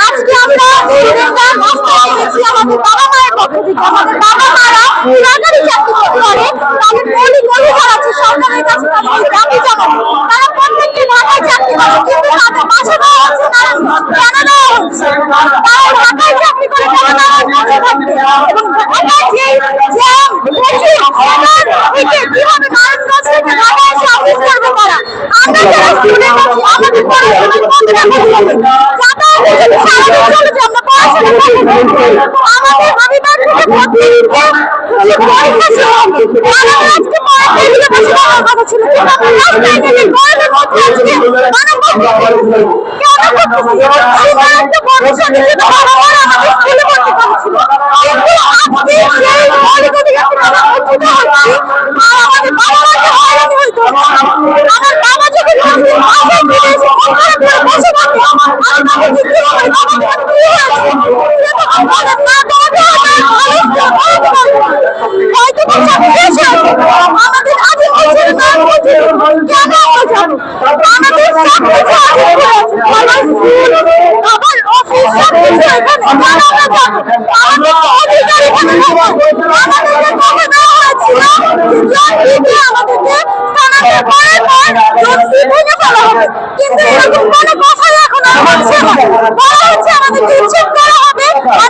আজকে আমরা আমাদের বাবা মায়ের পক্ষ থেকে আমাদের বাবা মারা সরকারি চাকরি করে তাদের মৌলিক অধিকার আছে সরকারের কাছে তাদের দাবি জানানো। তারা প্রত্যেকটি ঢাকায় চাকরি করে কিন্তু তাদের পাশে দেওয়া হচ্ছে না, কেন দেওয়া হচ্ছে? তারা ঢাকায় চাকরি করে কেন দেওয়া হচ্ছে থাকবে এবং ঢাকায় যে কিভাবে নারায়ণগঞ্জ থেকে ঢাকায় এসে অফিস করবে তারা। আমরা যারা স্টুডেন্ট আছি আমাদের পড়াশোনার মধ্যে রাখা হবে যাতায়াতে যদি সারাদিন চলে যে আমরা পড়াশোনা করবো আমাদের হাবিবার থেকে প্রত্যেককে পরীক্ষা ছিল তারা আজকে পরে টেবিলে বসে থাকার কথা ছিল কিন্তু আমরা রাস্তায় নেমে গরমের মধ্যে আজকে একটা বড় সচেতন বাবা মারা আমাদের স্কুলে ভর্তি করেছিল কিন্তু আজকে সেই মৌলিক অধিকার থেকে আমরা বঞ্চিত হচ্ছি আর আমাদের বাবা মাকে হয়রানি হইতে হচ্ছে। আমার বাবা যখন বাসায় ফিরে এসে অঙ্কারের পরে বসে থাকে আমি তাকে জিজ্ঞেস করি বাবা তোমার কি হয়েছে সে তো অঙ্কারের না দেওয়াতে হয়তো বা চাকরি শেষ আমাদের আগে বলছিল না কেন আমরা জানো আমাদের সবকিছু আগে হয়েছে আমার স্কুল আমার অফিস সবকিছু এখানে কেন আমরা জানো আমাদের অধিকার এখানে আমাদেরকে কবে দেওয়া হয়েছিল জনগণকে আমাদেরকে স্থানান্তর করার পর জনসি ভেঙে ফেলা হবে কিন্তু এরকম কোনো কথাই এখন আর হচ্ছে না বলা হচ্ছে আমাদেরকে উচ্ছেদ করা হবে আর